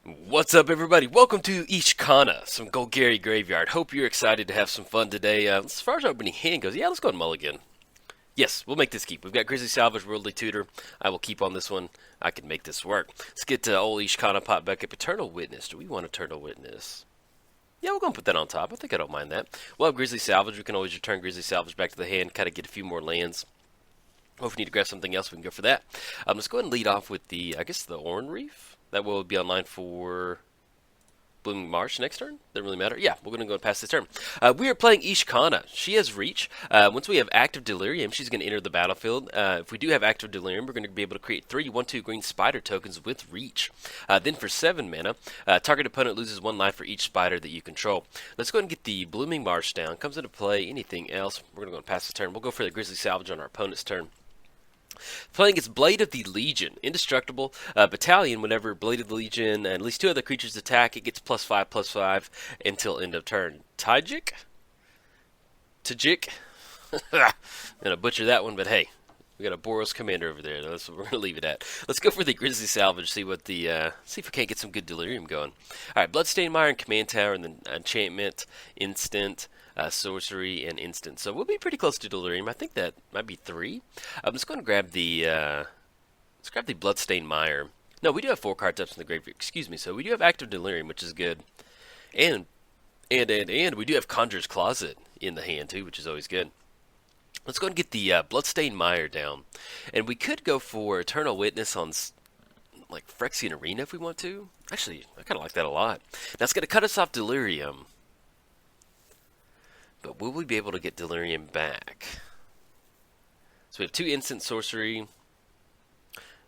What's up, everybody? Welcome to Ishkanah, some Golgari Graveyard. Hope you're excited to have some fun today. As far as our opening hand goes, yeah, let's go and mulligan. Yes, we'll make this keep. We've got Grizzly Salvage, Worldly Tutor. I will keep on this one. I can make this work. Let's get old Ishkanah pop back up. Eternal Witness. Do we want Eternal Witness? Yeah, we're going to put that on top. I think I don't mind that. We'll have Grizzly Salvage. We can always return Grizzly Salvage back to the hand, kind of get a few more lands. Or if we need to grab something else, we can go for that. Let's go ahead and lead off with the, I guess, the Oran Reef. That will be online for Blooming Marsh next turn? Doesn't really matter. Yeah, we're going to go and pass this turn. We are playing Ishkanah. She has Reach. Once we have Active Delirium, she's going to enter the battlefield. If we do have Active Delirium, we're going to be able to create 3 1/2 green spider tokens with Reach. Then for 7 mana, target opponent loses 1 life for each spider that you control. Let's go ahead and get the Blooming Marsh down. Comes into play. Anything else? We're going to go and pass this turn. We'll go for the Grizzly Salvage on our opponent's turn. Playing its Blade of the Legion, indestructible battalion. Whenever Blade of the Legion and at least 2 other creatures attack, it gets +5/+5 until end of turn. Tajic? Tajic? I'm gonna butcher that one, but hey, we got a Boros commander over there. That's what we're gonna leave it at. Let's go for the Grizzly Salvage. See what the see if we can't get some good delirium going. All right, Bloodstained Mire and Command Tower, and then enchantment, instant. Sorcery and instant. So we'll be pretty close to delirium. I think that might be 3. I'm just going to grab the let's grab the Bloodstained Mire. No, we do have 4 card types in the graveyard. Excuse me. So we do have active delirium, which is good, and we do have Conjurer's Closet in the hand too, which is always good. Let's go and get the Bloodstained Mire down, and we could go for Eternal Witness on like Phyrexian Arena if we want to. Actually, I kind of like that a lot. Now it's going to cut us off delirium. But will we be able to get Delirium back? So we have 2 instant sorcery.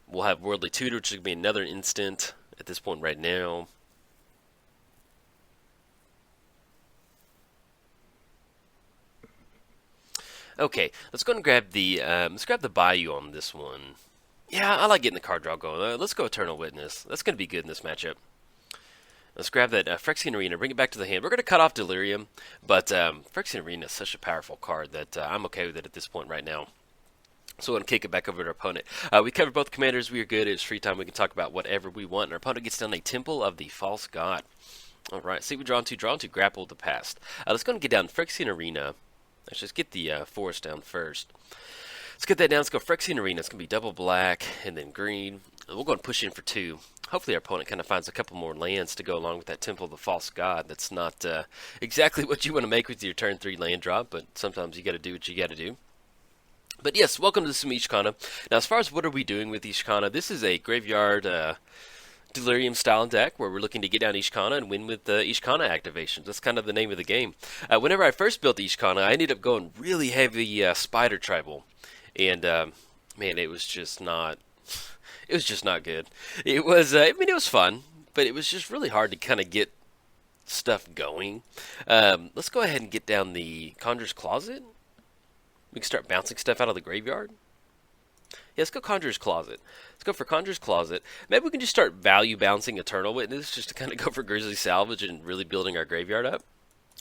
We'll have Worldly Tutor, which is going to be another instant at this point right now. Okay, let's go and grab the Bayou on this one. Yeah, I like getting the card draw going. Let's go Eternal Witness. That's going to be good in this matchup. Let's grab that Phyrexian Arena, bring it back to the hand. We're going to cut off Delirium, but Phyrexian Arena is such a powerful card that I'm okay with it at this point right now. So we're going to kick it back over to our opponent. We covered both commanders. We are good. It's free time. We can talk about whatever we want. And our opponent gets down a Temple of the False God. All right, see what we're drawn to. Drawn to Grapple with the Past. Let's go and get down Phyrexian Arena. Let's just get the forest down first. Let's get that down. Let's go Phyrexian Arena. It's going to be double black and then green. And we'll go and push in for 2. Hopefully our opponent kind of finds a couple more lands to go along with that Temple of the False God. That's not exactly what you want to make with your turn 3 land drop, but sometimes you got to do what you got to do. But yes, welcome to some Ishkanah. Now as far as what are we doing with Ishkanah, this is a graveyard Delirium style deck where we're looking to get down Ishkanah and win with Ishkanah activations. That's kind of the name of the game. Whenever I first built Ishkanah, I ended up going really heavy Spider Tribal. And man, it was just not good. It was, I mean, it was fun, but it was just really hard to kind of get stuff going. Let's go ahead and get down the Conjurer's Closet. We can start bouncing stuff out of the graveyard. Yeah, let's go Conjurer's Closet. Let's go for Conjurer's Closet. Maybe we can just start value bouncing Eternal Witness just to kind of go for Grizzly Salvage and really building our graveyard up.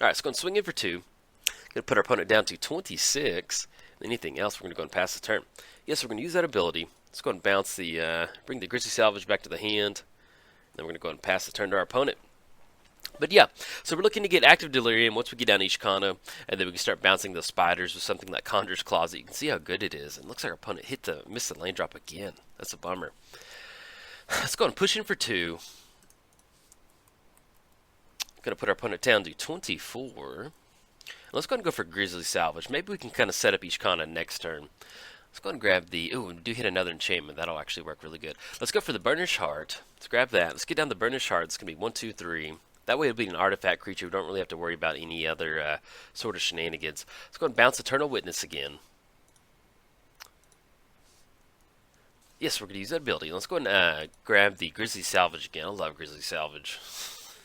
All right, let's go and swing in for 2. Going to put our opponent down to 26. Anything else, we're going to go and pass the turn. Yes, we're going to use that ability. Let's go and bounce the, bring the Grizzly Salvage back to the hand. Then we're going to go and pass the turn to our opponent. But yeah, so we're looking to get active Delirium once we get down Ishkanah, and then we can start bouncing the spiders with something like Conjurer's Closet. You can see how good it is. And it looks like our opponent missed the land drop again. That's a bummer. Let's go and push in for 2. Going to put our opponent down to 24. Let's go and go for Grizzly Salvage. Maybe we can kind of set up Ishkanah next turn. Let's go and grab the... Ooh, we do hit another enchantment. That'll actually work really good. Let's go for the Burnished Heart. Let's grab that. Let's get down the Burnished Heart. It's going to be 1, 2, 3. That way it'll be an artifact creature. We don't really have to worry about any other sort of shenanigans. Let's go and bounce Eternal Witness again. Yes, we're going to use that ability. Let's go and grab the Grizzly Salvage again. I love Grizzly Salvage.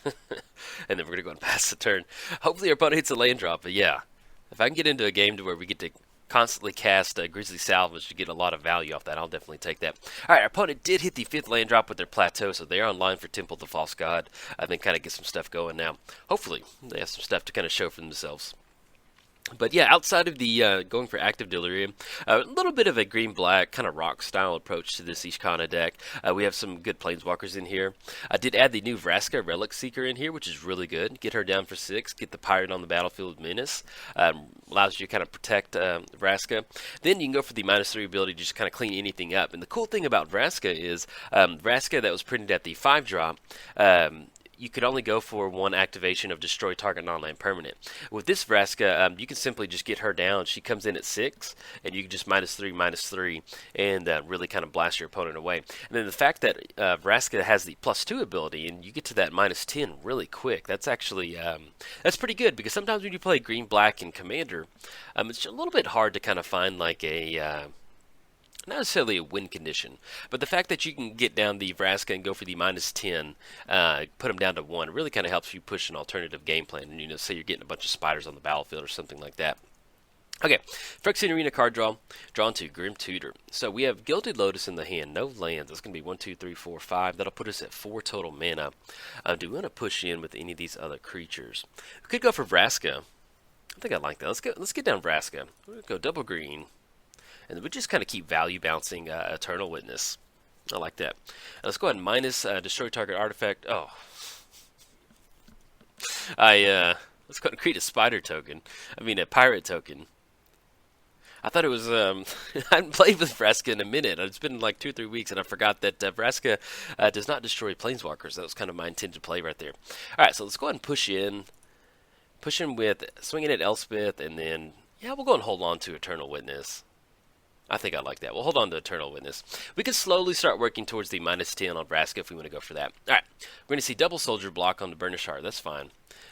And then we're going to go and pass the turn. Hopefully our opponent hits a land drop, but yeah. If I can get into a game to where we get to constantly cast Grizzly Salvage to get a lot of value off that, I'll definitely take that. Alright, our opponent did hit the 5th land drop with their Plateau, so they're online for Temple of the False God. I think kind of get some stuff going now. Hopefully, they have some stuff to kind of show for themselves. But yeah, outside of the going for active delirium, a little bit of a green-black kind of rock style approach to this Ishkanah deck. We have some good planeswalkers in here. I did add the new Vraska Relic Seeker in here, which is really good. Get her down for 6. Get the pirate on the battlefield with Menace. Allows you to kind of protect Vraska. Then you can go for the -3 ability to just kind of clean anything up. And the cool thing about Vraska is Vraska that was printed at the 5-drop. You could only go for 1 activation of destroy target non-land permanent. With this Vraska, you can simply just get her down. She comes in at 6, and you can just -3, and really kind of blast your opponent away. And then the fact that Vraska has the +2 ability, and you get to that -10 really quick. That's actually that's pretty good, because sometimes when you play green, black, and commander, it's a little bit hard to kind of find like a not necessarily a win condition, but the fact that you can get down the Vraska and go for the -10, put them down to 1, really kind of helps you push an alternative game plan. And, you know, say you're getting a bunch of spiders on the battlefield or something like that. Okay, Phyrexian Arena card draw. Drawn to Grim Tutor. So we have Gilded Lotus in the hand. No lands. That's going to be 1, 2, 3, 4, 5. That'll put us at 4 total mana. Do we want to push in with any of these other creatures? We could go for Vraska. I think I like that. Let's get down Vraska. We're going to go double green. And we just kind of keep value bouncing Eternal Witness. I like that. Let's go ahead and minus destroy target artifact. Oh, let's go ahead and create a spider token. I mean a pirate token. I thought it was I hadn't played with Vraska in a minute. It's been like 2 or 3 weeks, and I forgot that Vraska does not destroy planeswalkers. That was kind of my intended play right there. All right, so let's go ahead and push in with swinging at Elspeth, and then yeah, we'll go and hold on to Eternal Witness. I think I like that. We'll hold on to Eternal Witness. We can slowly start working towards the -10 on Vraska if we want to go for that. All right, we're going to see double Soldier block on the Burnished Heart. That's fine.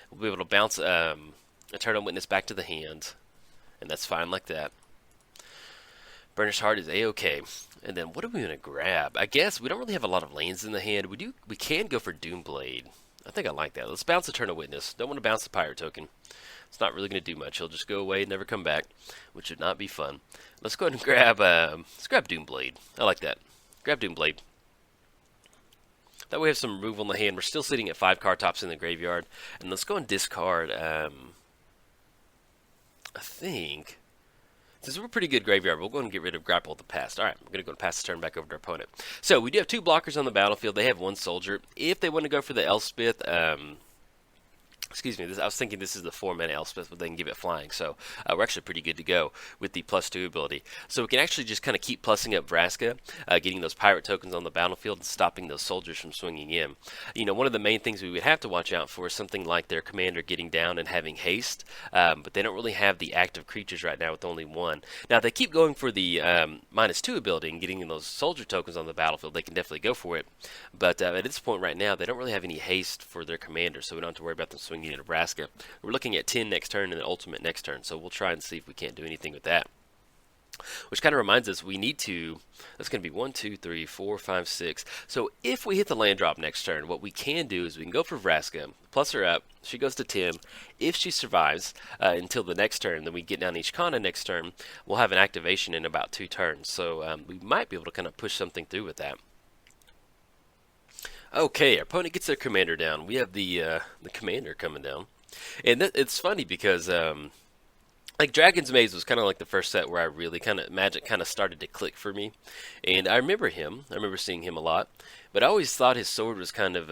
We'll be able to bounce Eternal Witness back to the hand, and that's fine like that. Burnished Heart is A-okay. And then what are we going to grab? I guess we don't really have a lot of lands in the hand. We can go for Doomblade. I think I like that. Let's bounce Eternal Witness. Don't want to bounce the Pirate token. It's not really going to do much. He'll just go away and never come back, which would not be fun. Let's go ahead and grab Doomblade. I like that. Grab Doomblade. That way we have some removal in the hand. We're still sitting at 5 card tops in the graveyard. And let's go and discard, I think, since we're a pretty good graveyard, we'll go and get rid of Grapple of the Past. Alright, we're going to go and pass the turn back over to our opponent. So, we do have 2 blockers on the battlefield. They have 1 soldier. If they want to go for the Elspeth, excuse me, I was thinking this is the 4-mana Elspeth, but they can give it flying. So we're actually pretty good to go with the +2 ability. So we can actually just kind of keep plussing up Vraska, getting those pirate tokens on the battlefield and stopping those soldiers from swinging in. You know, one of the main things we would have to watch out for is something like their commander getting down and having haste, but they don't really have the active creatures right now with only 1. Now, if they keep going for the -2 ability and getting those soldier tokens on the battlefield, they can definitely go for it. But at this point right now, they don't really have any haste for their commander, so we don't have to worry about them swinging in Nebraska. We're looking at 10 next turn and then ultimate next turn, so we'll try and see if we can't do anything with that. Which kind of reminds us we need to, that's going to be 1, 2, 3, 4, 5, 6. So if we hit the land drop next turn, what we can do is we can go for Vraska, plus her up, she goes to 10. If she survives until the next turn, then we get down Ishkanah next turn, we'll have an activation in about 2 turns. So we might be able to kind of push something through with that. Okay, our opponent gets their commander down. We have the commander coming down. And it's funny because like Dragon's Maze was kind of like the first set where I really Magic kind of started to click for me. And I remember seeing him a lot. But I always thought his sword was kind of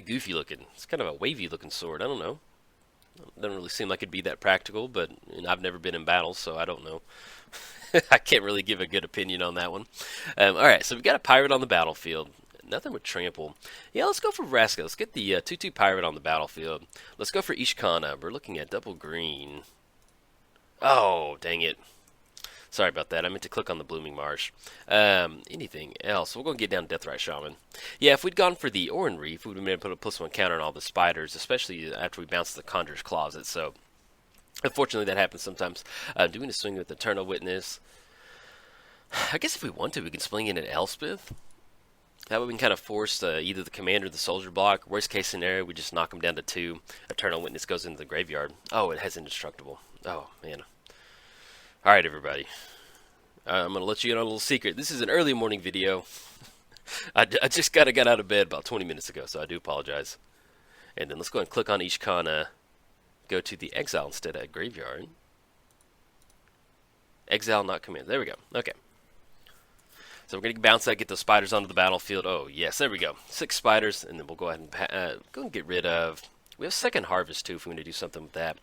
goofy looking. It's kind of a wavy looking sword. I don't know. It doesn't really seem like it'd be that practical, but I've never been in battle, so I don't know. I can't really give a good opinion on that one. Alright, so we've got a pirate on the battlefield. Nothing with trample. Yeah, let's go for Vraska. Let's get the 2/2 pirate on the battlefield. Let's go for Ishkanah. We're looking at double green. Oh, dang it. Sorry about that. I meant to click on the Blooming Marsh. Anything else? We're going to get down Deathrite Shaman. Yeah, if we'd gone for the Oran Reef, we would have been able to put a +1 counter on all the spiders, especially after we bounced the Conjurer's Closet. So, unfortunately, that happens sometimes. Doing a swing with Eternal Witness. I guess if we want to, we can swing in an Elspeth. That way we can kind of force either the commander or the soldier block. Worst case scenario, we just knock them down to 2. Eternal Witness goes into the graveyard. Oh, it has Indestructible. Oh, man. Alright, everybody. I'm going to let you in on a little secret. This is an early morning video. I just got out of bed about 20 minutes ago, so I do apologize. And then let's go ahead and click on Ishkanah. Go to the Exile instead of Graveyard. Exile, not command. There we go. Okay. So we're going to bounce that, get those spiders onto the battlefield. Oh, yes, there we go. 6 spiders, and then we'll go ahead and go and get rid of... We have second harvest, too, if we want to do something with that.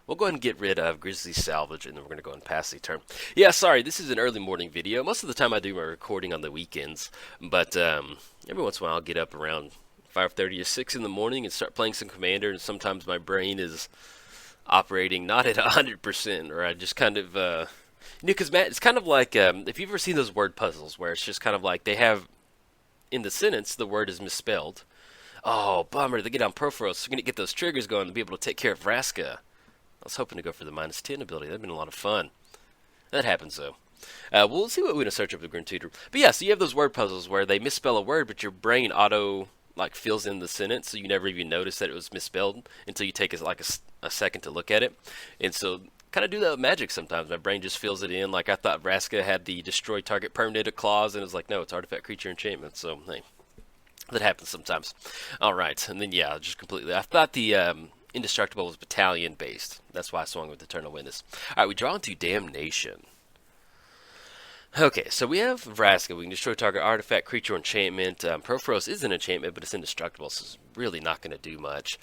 We'll go ahead and get rid of Grizzly Salvage, and then we're going to go and pass the turn. Yeah, sorry, this is an early morning video. Most of the time I do my recording on the weekends, but every once in a while I'll get up around 5:30 or 6 in the morning and start playing some Commander, and sometimes my brain is operating not at 100%, or I just kind of... because Matt, it's kind of like, if you've ever seen those word puzzles where it's just kind of like they have, in the sentence, the word is misspelled. Oh, bummer, they get on Proforos, so we're going to get those triggers going to be able to take care of Vraska. I was hoping to go for the -10 ability. That'd been a lot of fun. That happens, though. We'll see what we're going to search up the Grim Tutor. But yeah, so you have those word puzzles where they misspell a word, but your brain auto, like, fills in the sentence, so you never even notice that it was misspelled until you take a second to look at it. And so... kind of do that with Magic sometimes. My brain just fills it in. Like I thought Vraska had the destroy target permanent clause, and it was like, no, it's artifact, creature, enchantment. So, hey, that happens sometimes. All right, and then yeah, just completely. I thought the Indestructible was battalion based. That's why I swung with Eternal Witness. All right, we draw into Damnation. Okay, so we have Vraska. We can destroy target artifact, creature, enchantment. Proforos is an enchantment, but it's indestructible, so it's really not going to do much.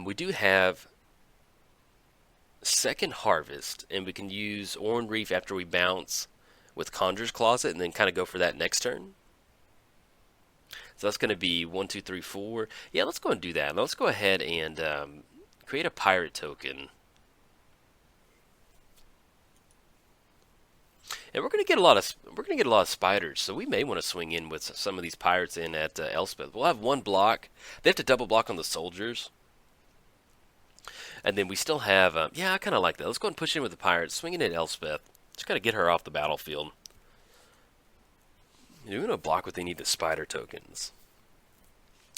We do have second harvest, and we can use Oran Reef after we bounce with Conjurer's Closet, and then kind of go for that next turn. So that's going to be 1, 2, 3, 4. Yeah, let's go and do that. Let's go ahead and create a pirate token. And we're going to get a lot of spiders, so we may want to swing in with some of these pirates in at Elspeth. We'll have one block. They have to double block on the soldiers. And then we still have, yeah, I kind of like that. Let's go and push in with the pirates, swing in at Elspeth. Just kind of get her off the battlefield. We're going to block with any of the spider tokens.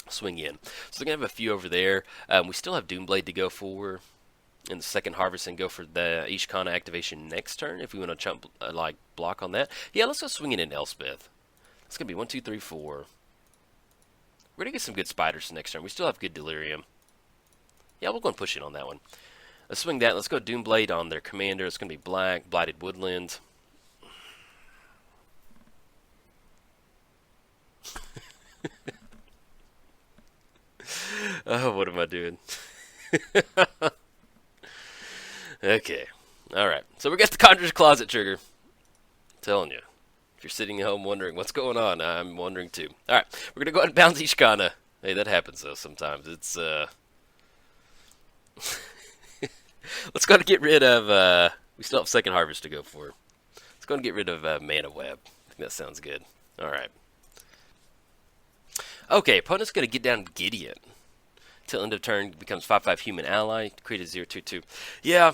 Swing in. So they're going to have a few over there. We still have Doomblade to go for in the second harvest and go for the Ishkanah activation next turn if we want to jump, like, block on that. Yeah, let's go swing in Elspeth. It's going to be 1, 2, 3, 4. We're going to get some good spiders next turn. We still have good Delirium. Yeah, we'll go and push in on that one. Let's swing that. Let's go Doomblade on their commander. It's going to be black, Blighted Woodland. Oh, what am I doing? Okay. Alright. So we got the Conjurer's Closet trigger. I'm telling you. If you're sitting at home wondering what's going on, I'm wondering too. Alright. We're going to go ahead and bounce Ishkanah. Hey, that happens though sometimes. It's, let's go ahead and get rid of, we still have second harvest to go for. Let's go and get rid of Mana Web. I think that sounds good. Alright. Okay, opponent's going to get down Gideon. Till end of turn, becomes 5/5 human ally. Create a 0/2/2. Yeah,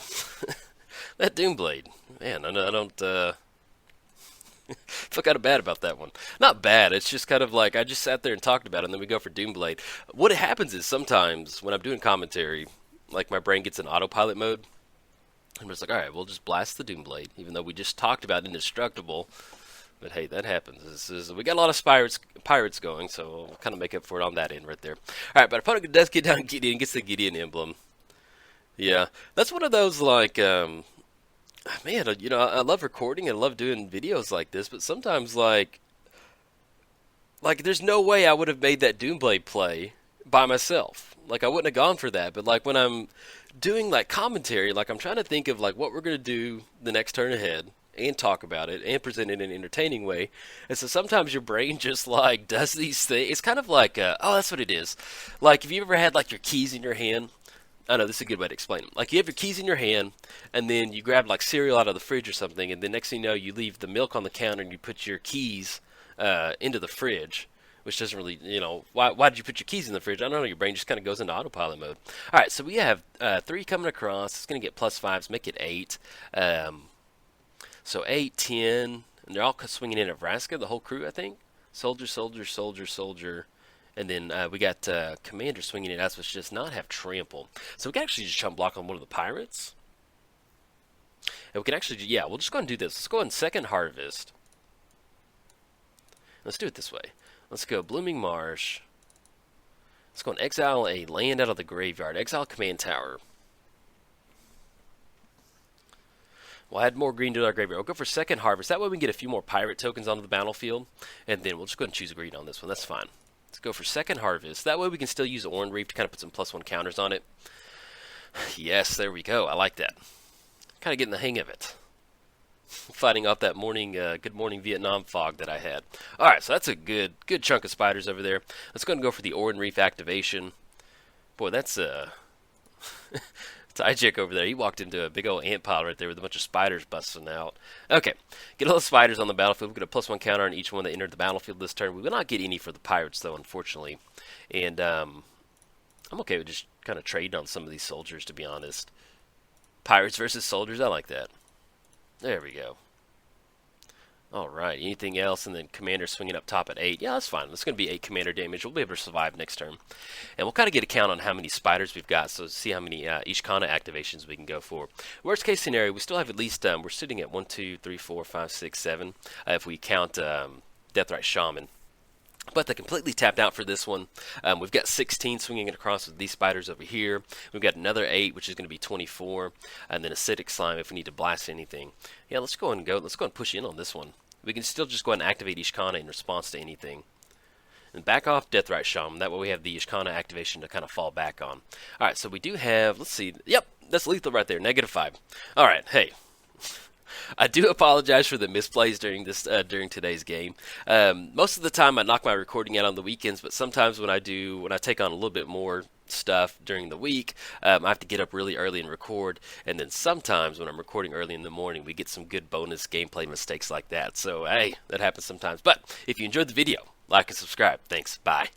that Doomblade. Man, I don't feel kind of bad about that one. Not bad, it's just kind of like, I just sat there and talked about it, and then we go for Doomblade. What happens is sometimes, when I'm doing commentary, like my brain gets in autopilot mode. I'm just like, alright, we'll just blast the Doomblade, even though we just talked about Indestructible. But hey, that happens. We got a lot of pirates going, so we'll kind of make up for it on that end right there. Alright, but opponent does get down Gideon, gets the Gideon emblem. Yeah, that's one of those, like, man, you know, I love recording and I love doing videos like this, but sometimes, like, there's no way I would have made that Doomblade play by myself. Like, I wouldn't have gone for that, but, like, when I'm doing, like, commentary, like, I'm trying to think of, like, what we're going to do the next turn ahead, and talk about it, and present it in an entertaining way. And so sometimes your brain just, like, does these things. It's kind of like, oh, that's what it is. Like, have you ever had, like, your keys in your hand? I know, this is a good way to explain it. Like, you have your keys in your hand, and then you grab, like, cereal out of the fridge or something, and then next thing you know, you leave the milk on the counter, and you put your keys into the fridge, which doesn't really, you know, why did you put your keys in the fridge? I don't know, your brain just kind of goes into autopilot mode. All right, so we have 3 coming across. It's going to get +5s, make it 8. So 8, 10, and they're all swinging in at Vraska, the whole crew, I think. Soldier, soldier, soldier, soldier. And then we got Commander swinging in at us, which does not have Trample. So we can actually just jump block on one of the pirates. And we can actually, yeah, we'll just go and do this. Let's go in second harvest. Let's do it this way. Let's go Blooming Marsh. Let's go and exile a land out of the graveyard. Exile Command Tower. We'll add more green to our graveyard. We'll go for second harvest. That way we can get a few more pirate tokens onto the battlefield. And then we'll just go ahead and choose green on this one. That's fine. Let's go for second harvest. That way we can still use Oran Reef to kind of put some +1 counters on it. Yes, there we go. I like that. Kind of getting the hang of it. Fighting off that morning, good morning Vietnam fog that I had. Alright, so that's a good chunk of spiders over there. Let's go ahead and go for the Oran Reef activation. Boy, that's Tajic over there. He walked into a big old ant pile right there with a bunch of spiders busting out. Okay, get all the spiders on the battlefield. We've got a +1 counter on each one that entered the battlefield this turn. We will not get any for the pirates, though, unfortunately. And I'm okay with just kind of trading on some of these soldiers, to be honest. Pirates versus soldiers, I like that. There we go. Alright, anything else? And then commander swinging up top at 8. Yeah, that's fine. That's going to be 8 commander damage. We'll be able to survive next turn. And we'll kind of get a count on how many spiders we've got, so see how many Ishkanah activations we can go for. Worst case scenario, we still have at least, we're sitting at 1, 2, 3, 4, 5, 6, 7, if we count Deathrite Shaman. But they're completely tapped out for this one. We've got 16 swinging it across with these spiders over here. We've got another 8, which is going to be 24, and then Acidic Slime if we need to blast anything. Yeah, let's go and push in on this one. We can still just go ahead and activate Ishkanah in response to anything. And back off Deathrite Shaman. That way we have the Ishkanah activation to kind of fall back on. Alright, so we do have, let's see. Yep, that's lethal right there, -5. Alright, hey. I do apologize for the misplays during today's game. Most of the time I knock my recording out on the weekends, but sometimes when I take on a little bit more stuff during the week, I have to get up really early and record, and then sometimes when I'm recording early in the morning, we get some good bonus gameplay mistakes like that. So hey, that happens sometimes. But if you enjoyed the video, like and subscribe. Thanks. Bye.